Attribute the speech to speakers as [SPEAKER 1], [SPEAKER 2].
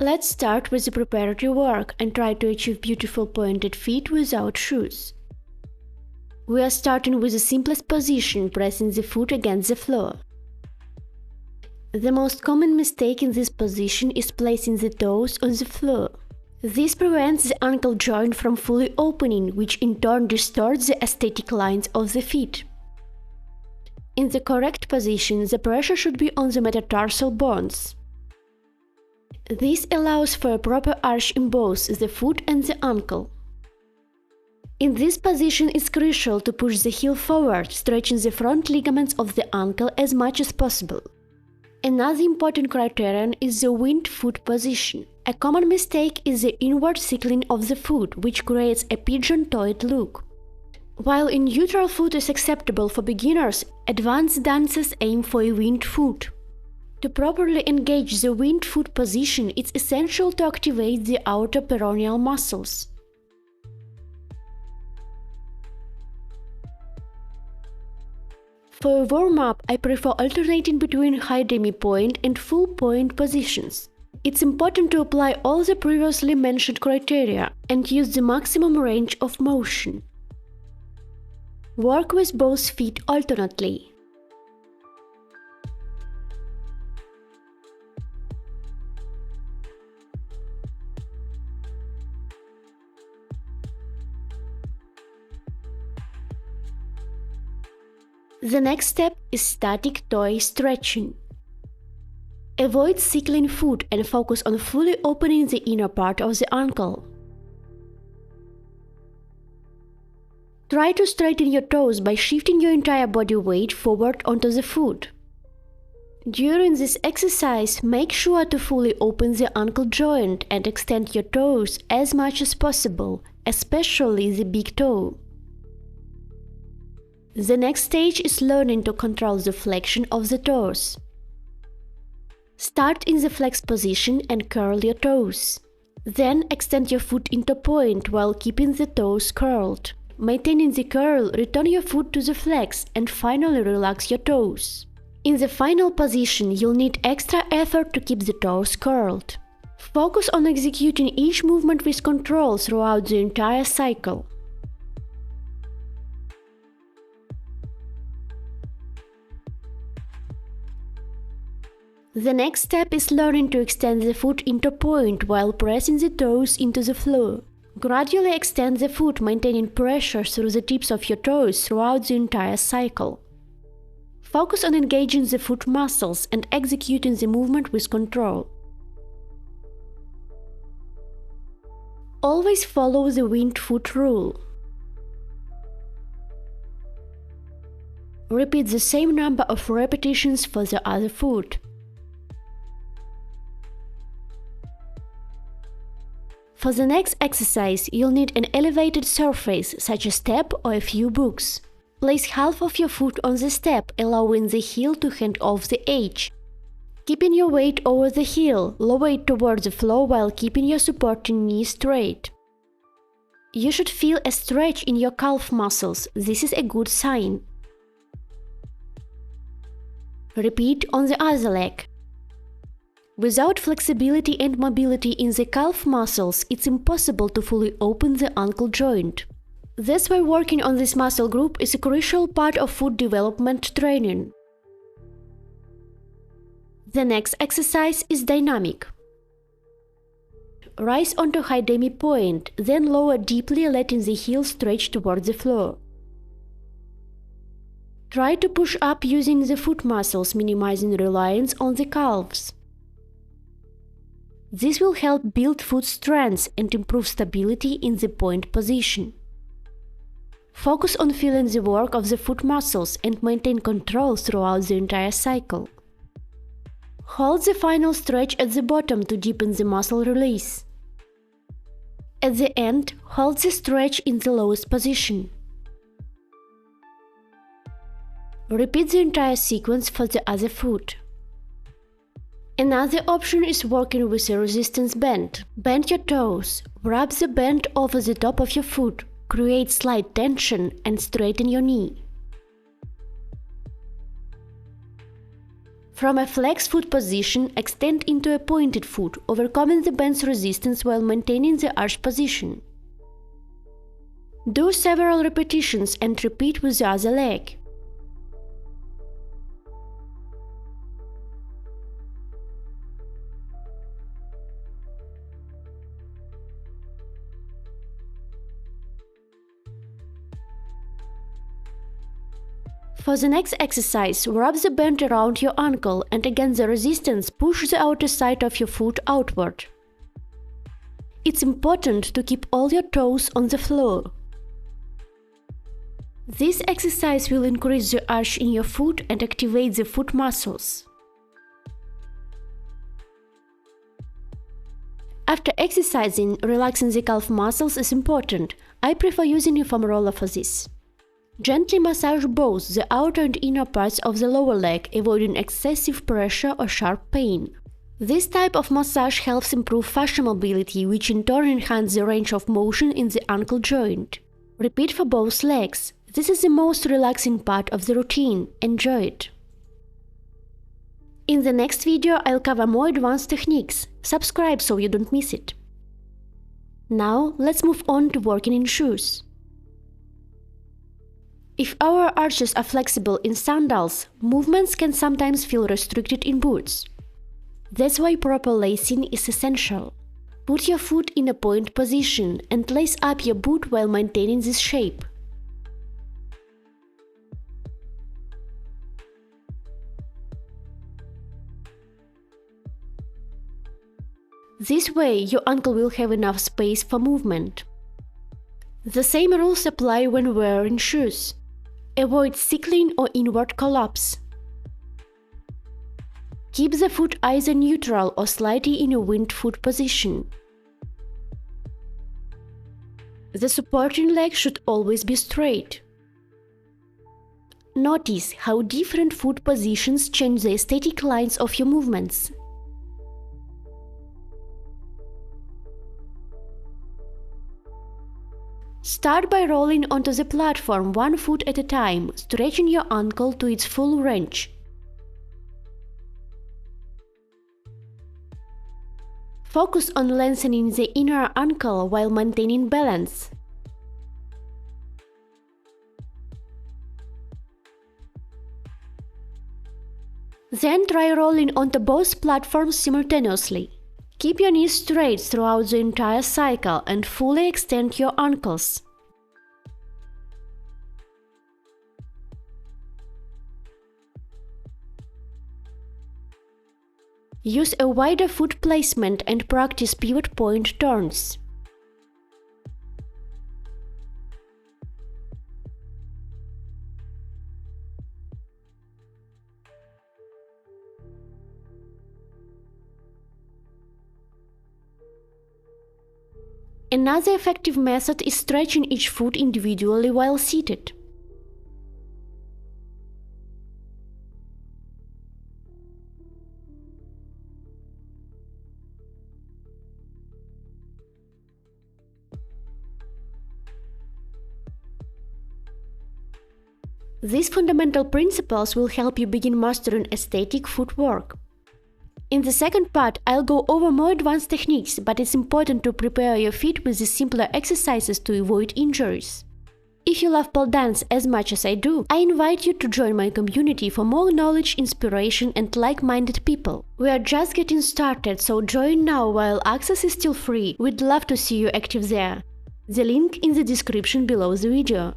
[SPEAKER 1] Let's start with the preparatory work and try to achieve beautiful pointed feet without shoes. We are starting with the simplest position, pressing the foot against the floor. The most common mistake in this position is placing the toes on the floor. This prevents the ankle joint from fully opening, which in turn distorts the aesthetic lines of the feet. In the correct position, the pressure should be on the metatarsal bones. This allows for a proper arch in both the foot and the ankle. In this position, it's crucial to push the heel forward, stretching the front ligaments of the ankle as much as possible. Another important criterion is the winged foot position. A common mistake is the inward cycling of the foot, which creates a pigeon-toed look. While a neutral foot is acceptable for beginners, advanced dancers aim for a winged foot. To properly engage the winged foot position, it's essential to activate the outer peroneal muscles. For a warm-up, I prefer alternating between high demi-point and full point positions. It's important to apply all the previously mentioned criteria and use the maximum range of motion. Work with both feet alternately. The next step is static toe stretching. Avoid cycling foot and focus on fully opening the inner part of the ankle. Try to straighten your toes by shifting your entire body weight forward onto the foot. During this exercise, make sure to fully open the ankle joint and extend your toes as much as possible, especially the big toe. The next stage is learning to control the flexion of the toes. Start in the flex position and curl your toes. Then extend your foot into point while keeping the toes curled. Maintaining the curl, return your foot to the flex and finally relax your toes. In the final position, you'll need extra effort to keep the toes curled. Focus on executing each movement with control throughout the entire cycle. The next step is learning to extend the foot into point while pressing the toes into the floor. Gradually extend the foot, maintaining pressure through the tips of your toes throughout the entire cycle. Focus on engaging the foot muscles and executing the movement with control. Always follow the winged foot rule. Repeat the same number of repetitions for the other foot. For the next exercise, you'll need an elevated surface, such as a step or a few books. Place half of your foot on the step, allowing the heel to hand off the edge. Keeping your weight over the heel, lower it towards the floor while keeping your supporting knee straight. You should feel a stretch in your calf muscles. This is a good sign. Repeat on the other leg. Without flexibility and mobility in the calf muscles, it's impossible to fully open the ankle joint. That's why working on this muscle group is a crucial part of foot development training. The next exercise is dynamic. Rise onto high demi-point, then lower deeply, letting the heel stretch towards the floor. Try to push up using the foot muscles, minimizing reliance on the calves. This will help build foot strength and improve stability in the point position. Focus on feeling the work of the foot muscles and maintain control throughout the entire cycle. Hold the final stretch at the bottom to deepen the muscle release. At the end, hold the stretch in the lowest position. Repeat the entire sequence for the other foot. Another option is working with a resistance band. Bend your toes, wrap the band over the top of your foot, create slight tension and straighten your knee. From a flex foot position, extend into a pointed foot, overcoming the bend's resistance while maintaining the arch position. Do several repetitions and repeat with the other leg. For the next exercise, wrap the band around your ankle and against the resistance push the outer side of your foot outward. It's important to keep all your toes on the floor. This exercise will increase the arch in your foot and activate the foot muscles. After exercising, relaxing the calf muscles is important. I prefer using a foam roller for this. Gently massage both the outer and inner parts of the lower leg, avoiding excessive pressure or sharp pain. This type of massage helps improve fascia mobility, which in turn enhances the range of motion in the ankle joint. Repeat for both legs. This is the most relaxing part of the routine. Enjoy it! In the next video, I'll cover more advanced techniques. Subscribe so you don't miss it. Now, let's move on to working in shoes. If our arches are flexible in sandals, movements can sometimes feel restricted in boots. That's why proper lacing is essential. Put your foot in a point position and lace up your boot while maintaining this shape. This way, your ankle will have enough space for movement. The same rules apply when wearing shoes. Avoid sickling or inward collapse. Keep the foot either neutral or slightly in a winged foot position. The supporting leg should always be straight. Notice how different foot positions change the aesthetic lines of your movements. Start by rolling onto the platform one foot at a time, stretching your ankle to its full range. Focus on lengthening the inner ankle while maintaining balance. Then try rolling onto both platforms simultaneously. Keep your knees straight throughout the entire cycle and fully extend your ankles. Use a wider foot placement and practice pivot point turns. Another effective method is stretching each foot individually while seated. These fundamental principles will help you begin mastering aesthetic footwork. In the second part, I'll go over more advanced techniques, but it's important to prepare your feet with the simpler exercises to avoid injuries. If you love pole dance as much as I do, I invite you to join my community for more knowledge, inspiration and like-minded people. We are just getting started, so join now while access is still free. We'd love to see you active there. The link in the description below the video.